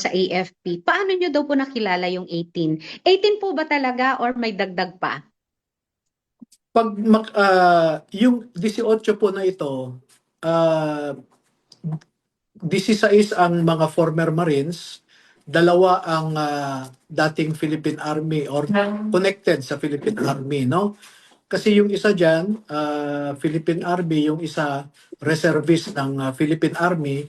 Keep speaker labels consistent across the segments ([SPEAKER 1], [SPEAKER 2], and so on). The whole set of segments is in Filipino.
[SPEAKER 1] sa AFP, paano nyo daw po nakilala yung 18? 18 po ba talaga or may dagdag pa?
[SPEAKER 2] Yung 18 po na ito, ah 16 ang mga former Marines, dalawa ang dating Philippine Army or connected sa Philippine Army, no? Kasi yung isa diyan, Philippine Army, yung isa reservist ng Philippine Army.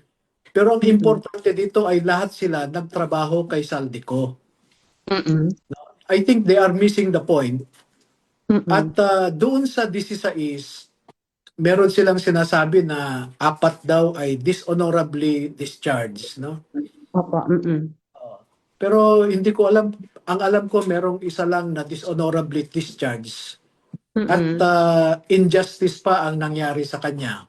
[SPEAKER 2] Pero ang
[SPEAKER 1] Mm-mm.
[SPEAKER 2] importante dito ay lahat sila nagtrabaho kay Saldico.
[SPEAKER 1] Mm-mm.
[SPEAKER 2] I think they are missing the point. At
[SPEAKER 1] Mm-mm.
[SPEAKER 2] doon sa 16, meron silang sinasabi na apat daw ay dishonorably discharged, no?
[SPEAKER 1] Opo. Mm-mm.
[SPEAKER 2] Pero hindi ko alam, ang alam ko merong isa lang na dishonorably discharged at
[SPEAKER 1] Mm-mm.
[SPEAKER 2] injustice pa ang nangyari sa kanya.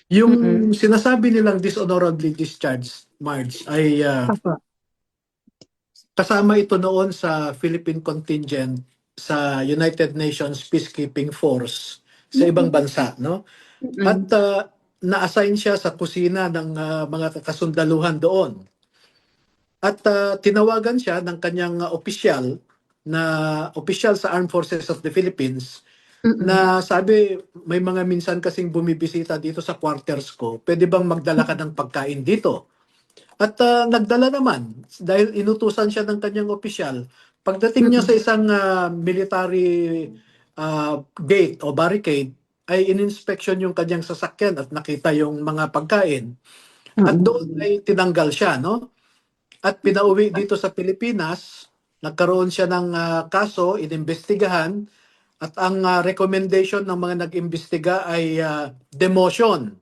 [SPEAKER 2] Yung
[SPEAKER 1] Mm-mm.
[SPEAKER 2] sinasabi nilang dishonorably discharged, Marge, ay
[SPEAKER 1] Opo.
[SPEAKER 2] kasama ito noon sa Philippine contingent sa United Nations Peacekeeping Force sa ibang bansa, no? At
[SPEAKER 1] Mm-mm.
[SPEAKER 2] na-assign siya sa kusina ng mga kasundaluhan doon. At tinawagan siya ng kanyang opisyal sa Armed Forces of the Philippines
[SPEAKER 1] Mm-mm.
[SPEAKER 2] na sabi, may mga minsan kasing bumibisita dito sa quarters ko, pwede bang magdala ka ng pagkain dito? At nagdala naman dahil inutusan siya ng kanyang opisyal. Pagdating niya sa
[SPEAKER 1] Mm-mm.
[SPEAKER 2] isang military gate o barricade, ay in-inspection yung kanyang sasakyan at nakita yung mga pagkain. At
[SPEAKER 1] Mm-mm.
[SPEAKER 2] doon ay tinanggal siya, no? At pinauwi dito sa Pilipinas, nagkaroon siya ng kaso, inimbestigahan, at ang recommendation ng mga nag-imbestiga ay demotion.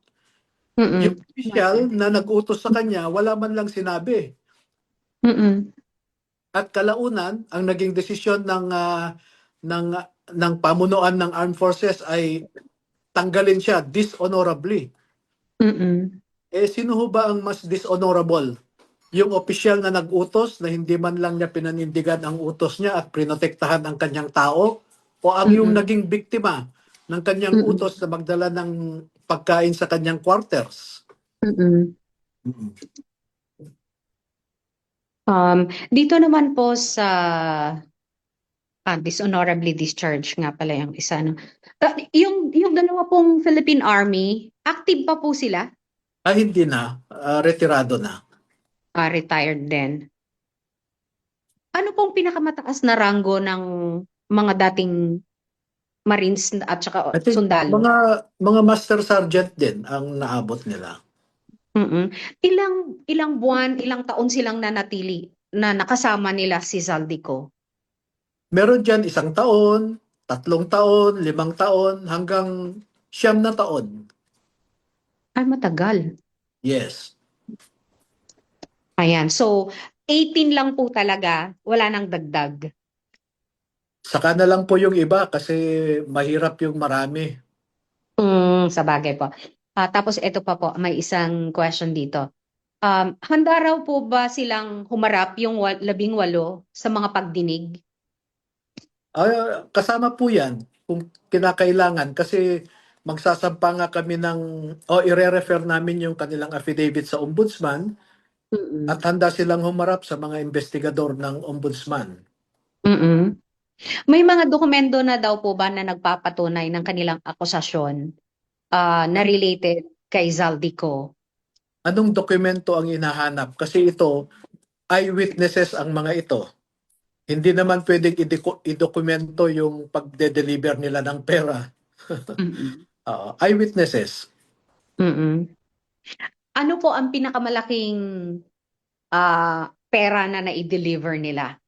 [SPEAKER 2] Yung
[SPEAKER 1] Mm-mm.
[SPEAKER 2] official na nag-utos sa kanya, wala man lang sinabi.
[SPEAKER 1] Mm-mm.
[SPEAKER 2] At kalaunan, ang naging desisyon ng ng pamunuan ng Armed Forces ay tanggalin siya dishonorably.
[SPEAKER 1] Mm-mm.
[SPEAKER 2] Sino ho ba ang mas dishonorable? Yung opisyal na nag-utos na hindi man lang niya pinanindigan ang utos niya at prinotektahan ang kanyang tao? O ang yung
[SPEAKER 1] Mm-mm.
[SPEAKER 2] naging biktima ng kanyang
[SPEAKER 1] Mm-mm.
[SPEAKER 2] utos na magdala ng pagkain sa kanyang quarters?
[SPEAKER 1] Mm-mm.
[SPEAKER 2] Mm.
[SPEAKER 1] Dito naman po sa dishonorably discharged nga pala yung isa, no? Yung dalawa pong Philippine Army, active pa po sila?
[SPEAKER 2] Hindi na, retirado na.
[SPEAKER 1] Retired din. Ano pong pinakamataas na ranggo ng mga dating Marines at saka
[SPEAKER 2] I think
[SPEAKER 1] sundalo?
[SPEAKER 2] mga master sergeant din ang naabot nila.
[SPEAKER 1] Mm-mm. Ilang buwan, ilang taon silang nanatili na nakasama nila si Zaldico?
[SPEAKER 2] Meron diyan 1 taon, 3 taon, 5 taon, hanggang 9 na taon.
[SPEAKER 1] Ay, matagal.
[SPEAKER 2] Yes.
[SPEAKER 1] Ayan. So, 18 lang po talaga, wala nang dagdag.
[SPEAKER 2] Saka na lang po yung iba kasi mahirap yung marami.
[SPEAKER 1] Sa bagay po. Tapos ito pa po, may isang question dito. Handa raw po ba silang humarap yung 18 sa mga pagdinig?
[SPEAKER 2] Kasama po yan kung kinakailangan kasi magsasampa nga kami o ire-refer namin yung kanilang affidavit sa ombudsman at
[SPEAKER 1] Mm-mm.
[SPEAKER 2] handa silang humarap sa mga investigador ng ombudsman.
[SPEAKER 1] Mm-mm. May mga dokumento na daw po ba na nagpapatunay ng kanilang akusasyon na
[SPEAKER 2] An-
[SPEAKER 1] related kay Zaldico?
[SPEAKER 2] Anong dokumento ang hinahanap? Kasi ito, eyewitnesses ang mga ito. Hindi naman pwedeng i-dokumento yung pagde-deliver nila ng pera.
[SPEAKER 1] Mm-mm.
[SPEAKER 2] Eyewitnesses.
[SPEAKER 1] Mm-mm. Ano po ang pinakamalaking pera na na-deliver nila?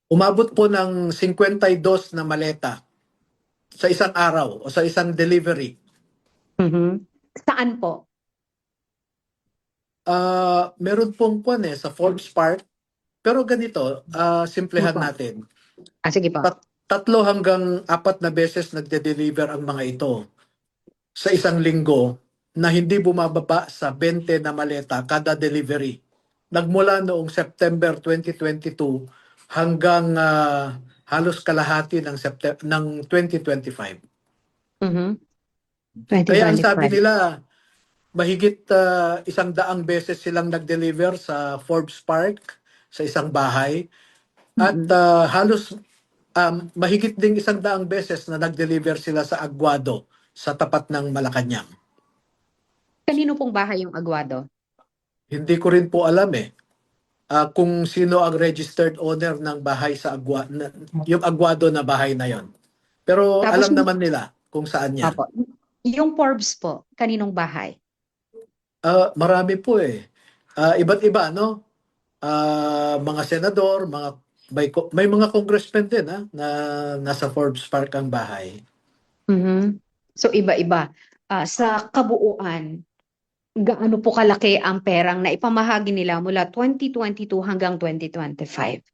[SPEAKER 2] Umabot po ng 52 na maleta sa isang araw o sa isang delivery.
[SPEAKER 1] Mhm. Saan po?
[SPEAKER 2] Meron pong sa Forbes Park. Pero ganito,
[SPEAKER 1] Ano
[SPEAKER 2] simplehan
[SPEAKER 1] po?
[SPEAKER 2] natin.
[SPEAKER 1] Sige po.
[SPEAKER 2] 3 hanggang 4 na beses nagde-deliver ang mga ito sa isang linggo na hindi bumababa sa 20 na maleta kada delivery. Nagmula noong September 2022 hanggang halos kalahati ng 2025.
[SPEAKER 1] Mhm.
[SPEAKER 2] Kaya ang sabi
[SPEAKER 1] 2025.
[SPEAKER 2] nila, mahigit 100 beses silang nag-deliver sa Forbes Park sa isang bahay at
[SPEAKER 1] Mm-mm.
[SPEAKER 2] halos mahigit ding 100 beses na nag-deliver sila sa Aguado sa tapat ng Malacanang.
[SPEAKER 1] Kanino pong bahay yung Aguado?
[SPEAKER 2] Hindi ko rin po alam kung sino ang registered owner ng bahay sa yung Aguado na bahay na yon. Pero
[SPEAKER 1] Tapos
[SPEAKER 2] alam naman nila kung saan yan.
[SPEAKER 1] Apo. Yung Forbes po, kaninong bahay?
[SPEAKER 2] Marami po iba't iba, no? Mga senador, may mga congressmen din na nasa Forbes Park ang bahay.
[SPEAKER 1] Mhm. So iba-iba. Sa kabuuan, gaano po kalaki ang perang na ipamahagi nila mula 2022 hanggang 2025?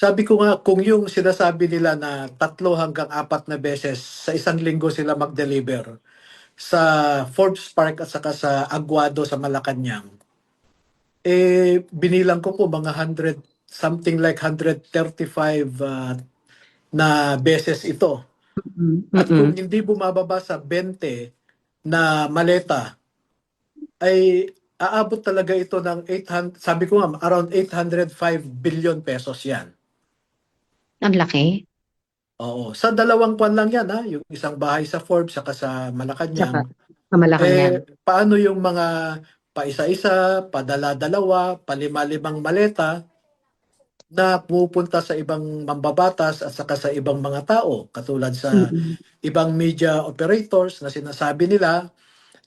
[SPEAKER 2] Sabi ko nga, kung yung sinasabi nila na 3 hanggang 4 na beses sa isang linggo sila mag-deliver sa Forbes Park at saka sa Aguado sa Malacanang, binilang ko po mga 100, something like 135 na beses ito. At kung
[SPEAKER 1] Mm-mm.
[SPEAKER 2] hindi bumababa sa 20 na maleta, ay aabot talaga ito ng 800, sabi ko nga, around 805 billion pesos yan.
[SPEAKER 1] Ang laki.
[SPEAKER 2] Oo. Sa 2 buwan lang yan, yung isang bahay sa Forbes saka sa
[SPEAKER 1] Saka
[SPEAKER 2] Malacanang.
[SPEAKER 1] sa Malacanang.
[SPEAKER 2] Paano yung mga paisa-isa, padala-dalawa, palima-limang maleta na pupunta sa ibang mambabatas at saka sa ibang mga tao, katulad sa
[SPEAKER 1] Mm-mm.
[SPEAKER 2] ibang media operators na sinasabi nila,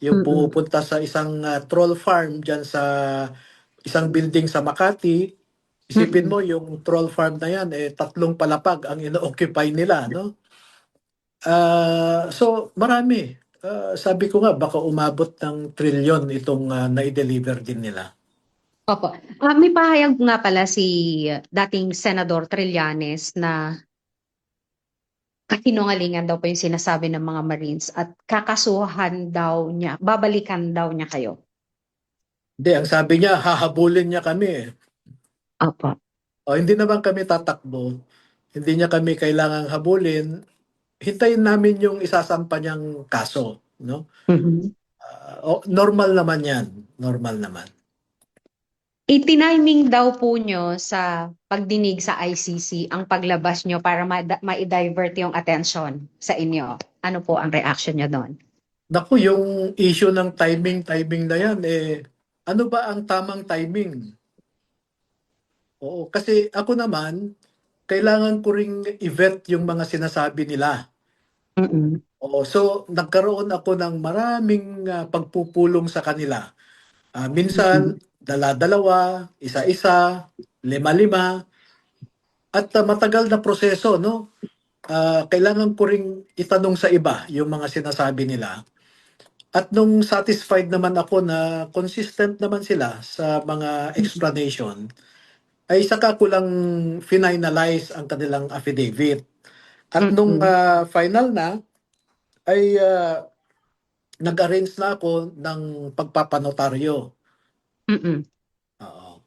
[SPEAKER 2] yung
[SPEAKER 1] Mm-mm.
[SPEAKER 2] pupunta sa isang troll farm dyan sa isang building sa Makati. Isipin
[SPEAKER 1] Mm-mm.
[SPEAKER 2] mo yung troll farm na yan, 3 palapag ang ino-occupy nila, no? So marami. Sabi ko nga, baka umabot ng trilyon itong na-deliver din nila.
[SPEAKER 1] Opo. May pahayag nga pala si dating Senador Trillanes na kasinungalingan daw po yung sinasabi ng mga Marines at kakasuhan daw niya, babalikan daw niya kayo.
[SPEAKER 2] Hindi, ang sabi niya, hahabulin niya kami.
[SPEAKER 1] Opo.
[SPEAKER 2] O, hindi naman kami tatakbo. Hindi niya kami kailangang habulin. Hintayin namin yung isasampa niyang kaso. No?
[SPEAKER 1] Mhm.
[SPEAKER 2] Normal naman yan. Normal naman.
[SPEAKER 1] Itiniming daw po nyo sa pagdinig sa ICC ang paglabas nyo para ma-divert yung attention sa inyo. Ano po ang reaction nyo doon?
[SPEAKER 2] Naku, yung issue ng timing na yan, ano ba ang tamang timing? Oo, kasi ako naman, kailangan ko ring i-vet yung mga sinasabi nila.
[SPEAKER 1] Mm-mm.
[SPEAKER 2] Oo, so nagkaroon ako ng maraming pagpupulong sa kanila. Minsan,
[SPEAKER 1] Mm-mm.
[SPEAKER 2] dala-dalawa, isa-isa, lima-lima, at matagal na proseso, no? Kailangan ko ring itanong sa iba yung mga sinasabi nila. At nung satisfied naman ako na consistent naman sila sa mga explanation, ay saka ko lang finalize ang kanilang affidavit. At nung
[SPEAKER 1] Mm-mm.
[SPEAKER 2] final na, ay nag-arrange na ako ng pagpapanotaryo.
[SPEAKER 1] Mm-mm.
[SPEAKER 2] Oo.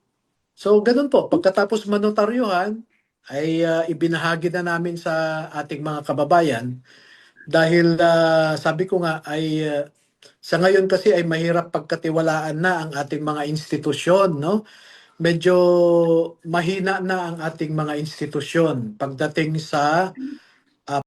[SPEAKER 2] So, ganun po. Pagkatapos manotaryuhan, ay ibinahagi na namin sa ating mga kababayan dahil sabi ko nga ay sa ngayon kasi ay mahirap pagkatiwalaan na ang ating mga institusyon, no? Medyo mahina na ang ating mga institusyon pagdating sa